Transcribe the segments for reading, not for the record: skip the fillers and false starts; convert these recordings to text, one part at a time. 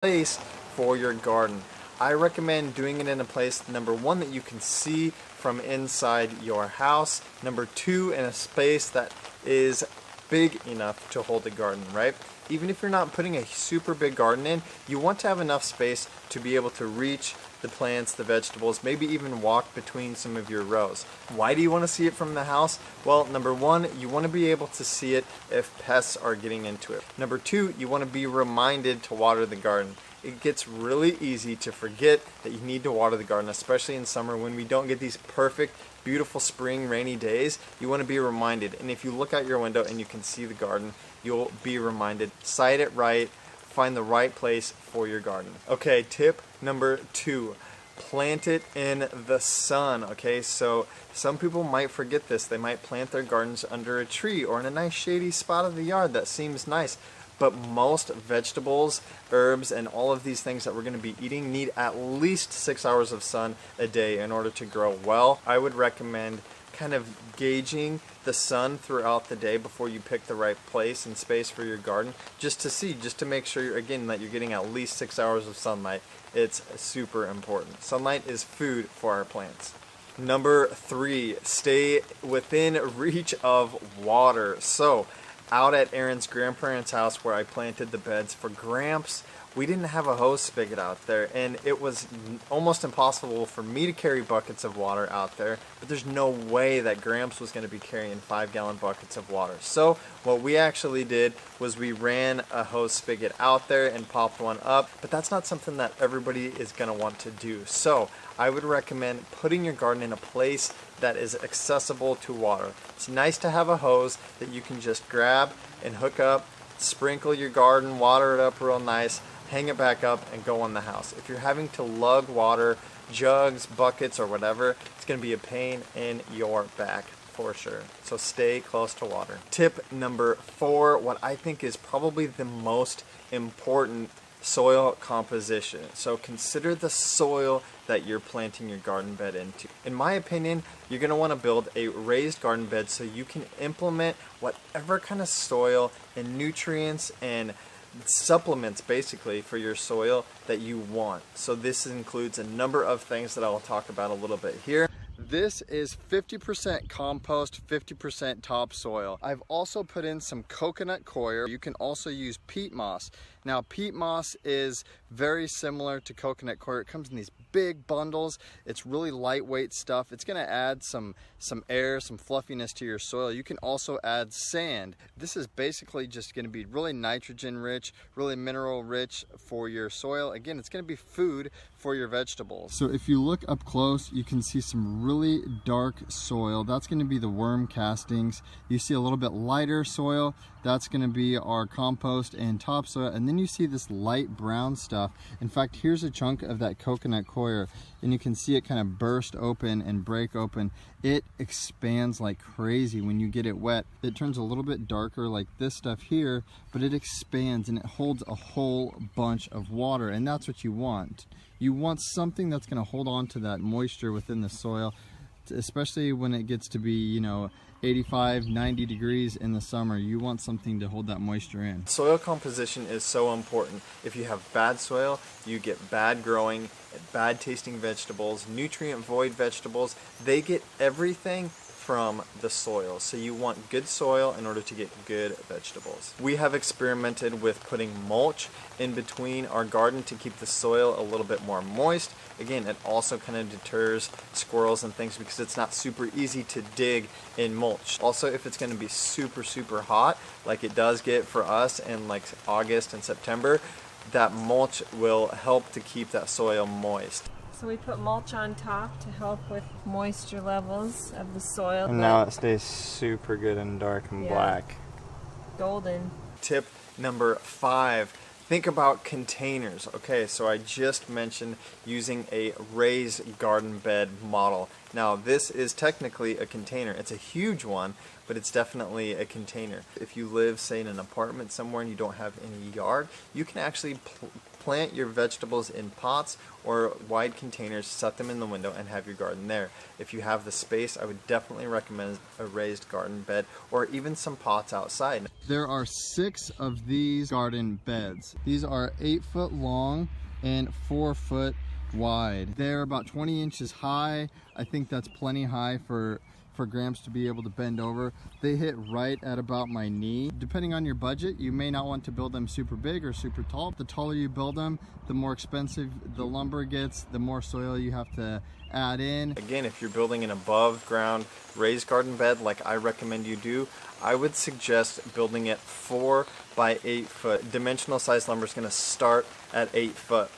place for your garden. I recommend doing it in a place, number one, that you can see from inside your house. Number two, in a space that is big enough to hold a garden, right? Even if you're not putting a super big garden in, you want to have enough space to be able to reach the plants, the vegetables, maybe even walk between some of your rows. Why do you want to see it from the house? Well, number one, you want to be able to see it if pests are getting into it. Number two, you want to be reminded to water the garden. It gets really easy to forget that you need to water the garden, especially in summer when we don't get these perfect, beautiful spring rainy days. You want to be reminded, and if you look out your window and you can see the garden, you'll be reminded. Site it right, find the right place for your garden. Okay, tip number two, plant it in the sun. Okay, so some people might forget this. They might plant their gardens under a tree or in a nice shady spot of the yard that seems nice. But most vegetables, herbs, and all of these things that we're going to be eating need at least 6 hours of sun a day in order to grow well. I would recommend kind of gauging the sun throughout the day before you pick the right place and space for your garden, just to make sure, again, that you're getting at least 6 hours of sunlight. It's super important. Sunlight is food for our plants. Number three, stay within reach of water. So, out at Aaron's grandparents' house where I planted the beds for Gramps, we didn't have a hose spigot out there, and it was almost impossible for me to carry buckets of water out there, but there's no way that Gramps was going to be carrying 5-gallon buckets of water. So what we actually did was we ran a hose spigot out there and popped one up, but that's not something that everybody is going to want to do. So I would recommend putting your garden in a place that is accessible to water. It's nice to have a hose that you can just grab and hook up, sprinkle your garden, water it up real nice, hang it back up, and go in the house. If you're having to lug water, jugs, buckets, or whatever, it's going to be a pain in your back for sure. So stay close to water. Tip number four, what I think is probably the most important, soil composition. So consider the soil that you're planting your garden bed into. In my opinion, you're going to want to build a raised garden bed so you can implement whatever kind of soil and nutrients and supplements basically for your soil that you want. So this includes a number of things that I will talk about a little bit here. This is 50% compost, 50% topsoil. I've also put in some coconut coir. You can also use peat moss. Now peat moss is very similar to coconut coir. It comes in these big bundles. It's really lightweight stuff. It's going to add some air, some fluffiness to your soil. You can also add sand. This is basically just going to be really nitrogen rich, really mineral rich for your soil. Again, it's going to be food for your vegetables. So if you look up close, you can see some really dark soil. That's going to be the worm castings. You see a little bit lighter soil. That's going to be our compost and topsoil. And then you see this light brown stuff. In fact, here's a chunk of that coconut coir, and you can see it kind of burst open and break open. It expands like crazy when you get it wet. It turns a little bit darker like this stuff here, but it expands and it holds a whole bunch of water, and that's what you want. You want something that's going to hold on to that moisture within the soil, especially when it gets to be, you know, 85, 90 degrees in the summer. You want something to hold that moisture in. Soil composition is so important. If you have bad soil, you get bad growing, bad tasting vegetables, nutrient void vegetables. They get everything from the soil. So you want good soil in order to get good vegetables. We have experimented with putting mulch in between our garden to keep the soil a little bit more moist. Again, it also kind of deters squirrels and things because it's not super easy to dig in mulch. Also, if it's going to be super hot, like it does get for us in like August and September, that mulch will help to keep that soil moist. So we put mulch on top to help with moisture levels of the soil. And now it stays super good and dark and black. Golden. Tip number 5. Think about containers. Okay, so I just mentioned using a raised garden bed model. Now this is technically a container. It's a huge one, but it's definitely a container. If you live, say, in an apartment somewhere and you don't have any yard, you can actually plant your vegetables in pots or wide containers, set them in the window, and have your garden there. If you have the space, I would definitely recommend a raised garden bed or even some pots outside. There are 6 of these garden beds. These are 8 foot long and 4 foot wide. They're about 20 inches high. I think that's plenty high for Gramps to be able to bend over. They hit right at about my knee. Depending on your budget, you may not want to build them super big or super tall. The taller you build them, the more expensive the lumber gets, the more soil you have to add in. Again, if you're building an above ground raised garden bed like I recommend you do, I would suggest building it 4 by 8 foot. Dimensional size lumber is going to start at 8 foot.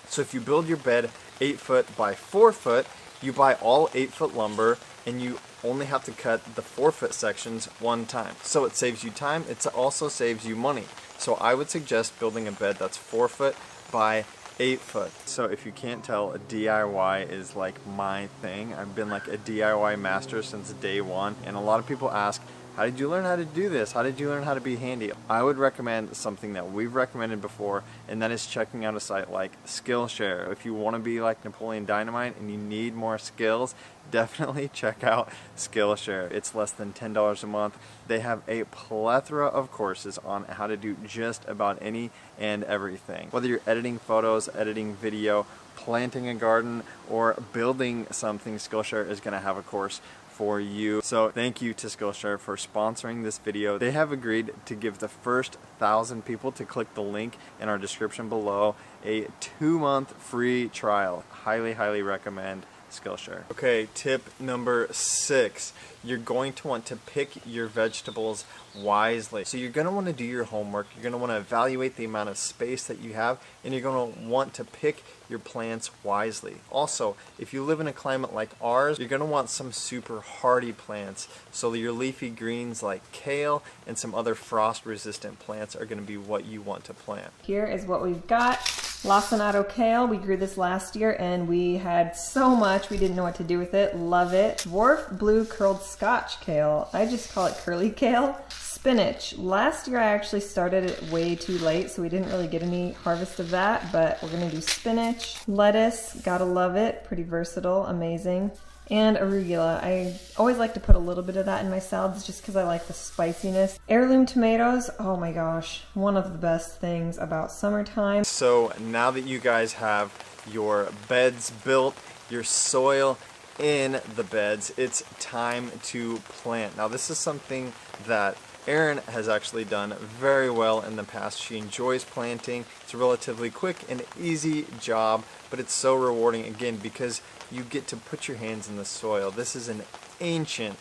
So if you build your bed 8 foot by 4 foot, you buy all 8 foot lumber and you only have to cut the 4 foot sections one time. So it saves you time, it also saves you money. So I would suggest building a bed that's 4 foot by 8 foot. So if you can't tell, a DIY is like my thing. I've been like a DIY master since day one, and a lot of people ask, how did you learn how to do this? How did you learn how to be handy? I would recommend something that we've recommended before, and that is checking out a site like Skillshare. If you want to be like Napoleon Dynamite and you need more skills, definitely check out Skillshare. It's less than $10 a month. They have a plethora of courses on how to do just about any and everything. Whether you're editing photos, editing video, planting a garden, or building something, Skillshare is going to have a course for you. So thank you to Skillshare for sponsoring this video. They have agreed to give the first 1,000 people to click the link in our description below a 2-month free trial. Highly recommend Skillshare. Okay, tip number 6. You're going to want to pick your vegetables wisely. So you're going to want to do your homework. You're going to want to evaluate the amount of space that you have, and you're going to want to pick your plants wisely. Also, if you live in a climate like ours, you're going to want some super hardy plants. So your leafy greens like kale and some other frost-resistant plants are going to be what you want to plant. Here is what we've got. Lacinato kale. We grew this last year and we had so much we didn't know what to do with it. Love it. Dwarf blue curled Scotch kale. I just call it curly kale. Spinach. Last year I actually started it way too late, so we didn't really get any harvest of that, but we're gonna do spinach. Lettuce, gotta love it. Pretty versatile, amazing. And arugula. I always like to put a little bit of that in my salads just because I like the spiciness. Heirloom tomatoes, oh my gosh, one of the best things about summertime. So now that you guys have your beds built, your soil in the beds, it's time to plant. Now this is something that Erin has actually done very well in the past. She enjoys planting. It's a relatively quick and easy job, but it's so rewarding again because you get to put your hands in the soil. This is an ancient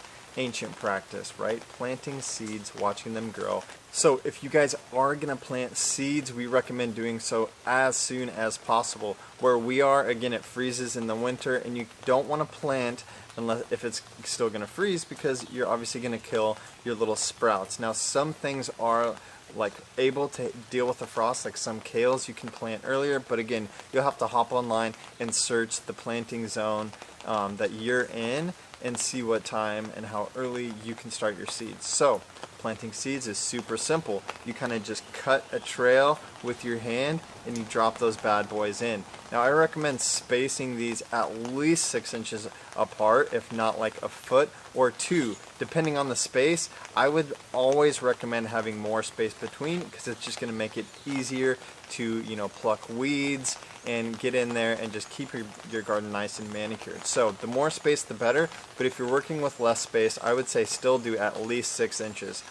practice, right? Planting seeds, watching them grow. So if you guys are gonna plant seeds, we recommend doing so as soon as possible. Where we are, again, it freezes in the winter and you don't want to plant unless if it's still gonna freeze, because you're obviously gonna kill your little sprouts. Now some things are like able to deal with the frost, like some kales you can plant earlier, but again, you'll have to hop online and search the planting zone that you're in and see what time and how early you can start your seeds. So planting seeds is super simple. You kind of just cut a trail with your hand and you drop those bad boys in. Now I recommend spacing these at least 6 inches apart, if not like a foot or 2, depending on the space. I would always recommend having more space between because it's just going to make it easier to, you know, pluck weeds and get in there and just keep your garden nice and manicured. So the more space the better, but if you're working with less space, I would say still do at least 6 inches.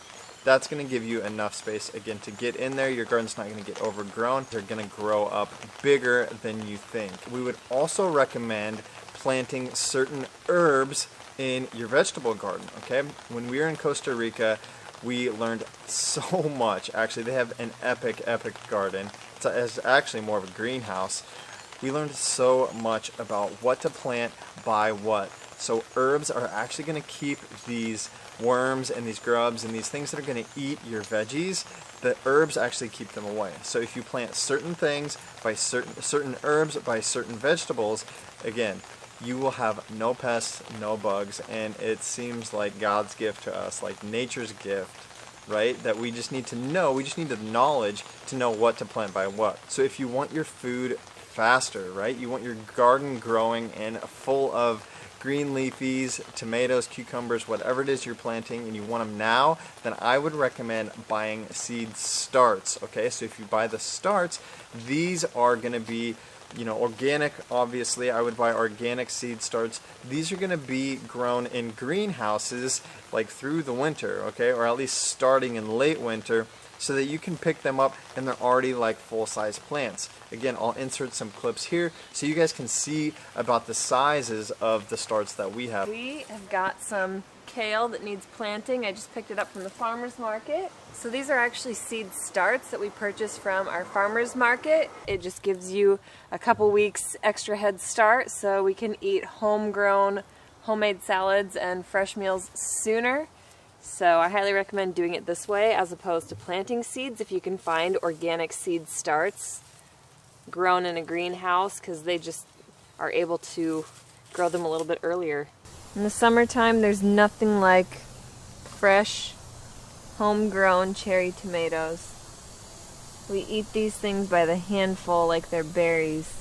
That's going to give you enough space, again, to get in there. Your garden's not going to get overgrown. They're going to grow up bigger than you think. We would also recommend planting certain herbs in your vegetable garden, okay? When we were in Costa Rica, we learned so much. Actually, they have an epic garden. It's actually more of a greenhouse. We learned so much about what to plant by what. So herbs are actually going to keep these worms and these grubs and these things that are going to eat your veggies. The herbs actually keep them away. So if you plant certain things by certain herbs by certain vegetables, again, you will have no pests, no bugs, and it seems like God's gift to us, like nature's gift. right? That we just need to know, we just need the knowledge to know what to plant by what. So if you want your food faster, right? You want your garden growing and full of green leafies, tomatoes, cucumbers, whatever it is you're planting, and you want them now, then I would recommend buying seed starts, okay? So if you buy the starts, these are going to be, you know, organic. Obviously I would buy organic seed starts. These are going to be grown in greenhouses like through the winter, okay, or at least starting in late winter, so that you can pick them up and they're already like full-size plants. Again, I'll insert some clips here so you guys can see about the sizes of the starts that we have. We have got some kale that needs planting. I just picked it up from the farmer's market. So these are actually seed starts that we purchased from our farmer's market. It just gives you a couple weeks extra head start so we can eat homegrown, homemade salads and fresh meals sooner. So I highly recommend doing it this way as opposed to planting seeds if you can find organic seed starts grown in a greenhouse, because they just are able to grow them a little bit earlier. In the summertime, there's nothing like fresh, homegrown cherry tomatoes. We eat these things by the handful like they're berries.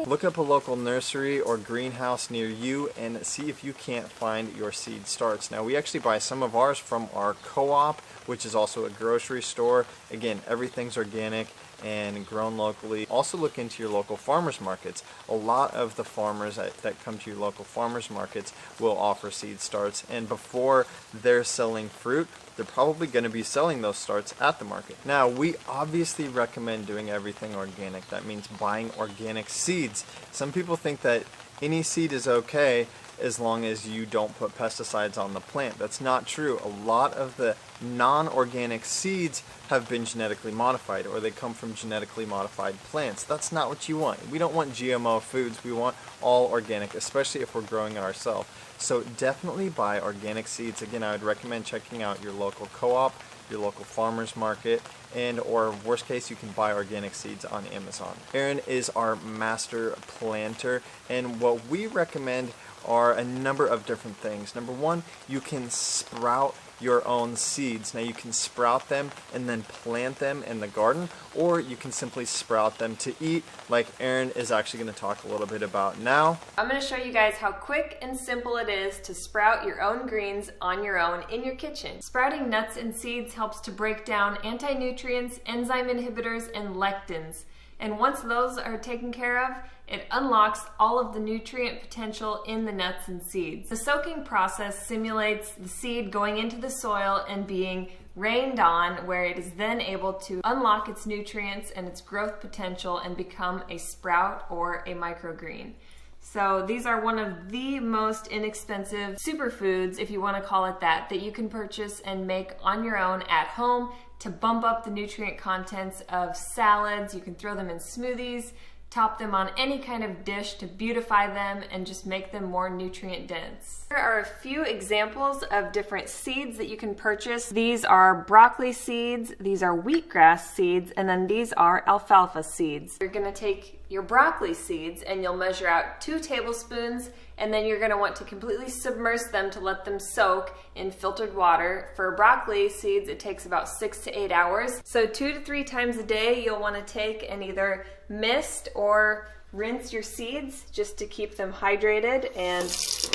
Look up a local nursery or greenhouse near you and see if you can't find your seed starts. Now, we actually buy some of ours from our co-op, which is also a grocery store. Again, everything's organic and grown locally. Also look into your local farmers markets. A lot of the farmers that come to your local farmers markets will offer seed starts, and before they're selling fruit, they're probably going to be selling those starts at the market. Now, we obviously recommend doing everything organic. That means buying organic seeds. Some people think that any seed is okay as long as you don't put pesticides on the plant. That's not true. A lot of the non-organic seeds have been genetically modified, or they come from genetically modified plants. That's not what you want. We don't want GMO foods. We want all organic, especially if we're growing it ourselves. So definitely buy organic seeds. Again, I would recommend checking out your local co-op, your local farmer's market, and or worst case, you can buy organic seeds on Amazon. Aaron is our master planter, and what we recommend are a number of different things. Number one, you can sprout your own seeds. Now, you can sprout them and then plant them in the garden, or you can simply sprout them to eat, like Aaron is actually going to talk a little bit about now. I'm going to show you guys how quick and simple it is to sprout your own greens on your own in your kitchen. Sprouting nuts and seeds helps to break down anti-nutrients, enzyme inhibitors, and lectins. And once those are taken care of, it unlocks all of the nutrient potential in the nuts and seeds. The soaking process simulates the seed going into the soil and being rained on, where it is then able to unlock its nutrients and its growth potential and become a sprout or a microgreen. So these are one of the most inexpensive superfoods, if you want to call it that you can purchase and make on your own at home to bump up the nutrient contents of salads. You can throw them in smoothies, top them on any kind of dish to beautify them and just make them more nutrient dense. Here are a few examples of different seeds that you can purchase. These are broccoli seeds, these are wheatgrass seeds, and then these are alfalfa seeds. You're going to take your broccoli seeds and you'll measure out 2 tablespoons, and then you're going to want to completely submerge them to let them soak in filtered water. For broccoli seeds, it takes about 6 to 8 hours. So 2 to 3 times a day you'll want to take and either mist or rinse your seeds just to keep them hydrated and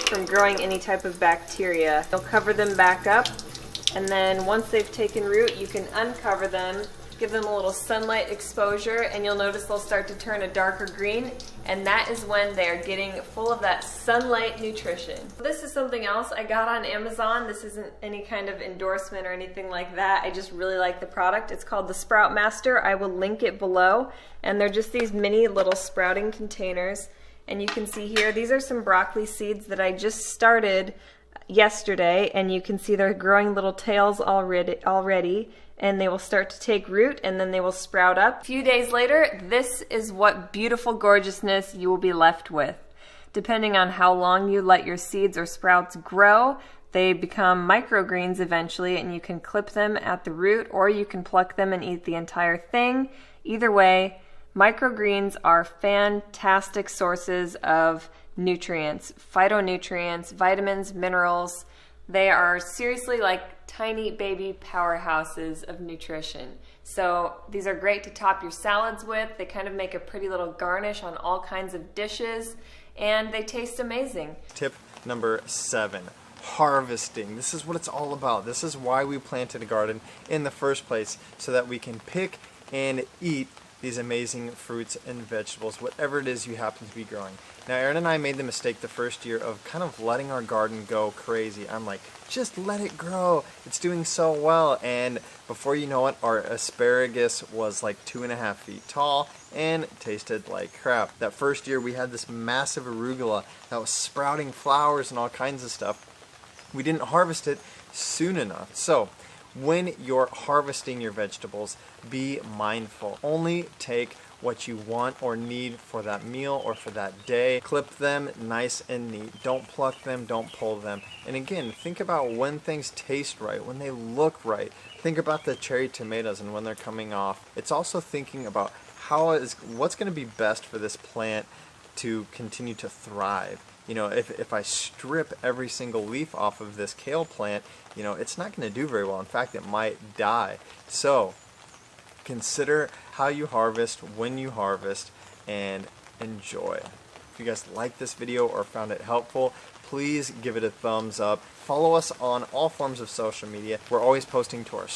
from growing any type of bacteria. You'll cover them back up, and then once they've taken root, you can uncover them, give them a little sunlight exposure, and you'll notice they'll start to turn a darker green, and that is when they're getting full of that sunlight nutrition. This is something else I got on Amazon. This isn't any kind of endorsement or anything like that. I just really like the product. It's called the Sprout Master. I will link it below, and they're just these mini little sprouting containers. And you can see here, these are some broccoli seeds that I just started yesterday, and you can see they're growing little tails already, and they will start to take root, and then they will sprout up. A few days later, this is what beautiful gorgeousness you will be left with. Depending on how long you let your seeds or sprouts grow, they become microgreens eventually, and you can clip them at the root, or you can pluck them and eat the entire thing. Either way, Microgreens are fantastic sources of nutrients, phytonutrients, vitamins, minerals. They are seriously like tiny baby powerhouses of nutrition. So these are great to top your salads with. They kind of make a pretty little garnish on all kinds of dishes, and they taste amazing. Tip number 7, harvesting. This is what it's all about. This is why we planted a garden in the first place, so that we can pick and eat these amazing fruits and vegetables, whatever it is you happen to be growing. Now, Erin and I made the mistake the first year of kind of letting our garden go crazy. I'm like, just let it grow. It's doing so well. And before you know it, our asparagus was like 2.5 feet tall and tasted like crap. That first year, we had this massive arugula that was sprouting flowers and all kinds of stuff. We didn't harvest it soon enough. So, when you're harvesting your vegetables, be mindful. Only take what you want or need for that meal or for that day. Clip them nice and neat. Don't pluck them, don't pull them. And again, think about when things taste right, when they look right. Think about the cherry tomatoes and when they're coming off. It's also thinking about what's going to be best for this plant to continue to thrive. You know, if I strip every single leaf off of this kale plant, you know, it's not going to do very well. In fact, it might die. So, consider how you harvest, when you harvest, and enjoy. If you guys liked this video or found it helpful, please give it a thumbs up. Follow us on all forms of social media. We're always posting to our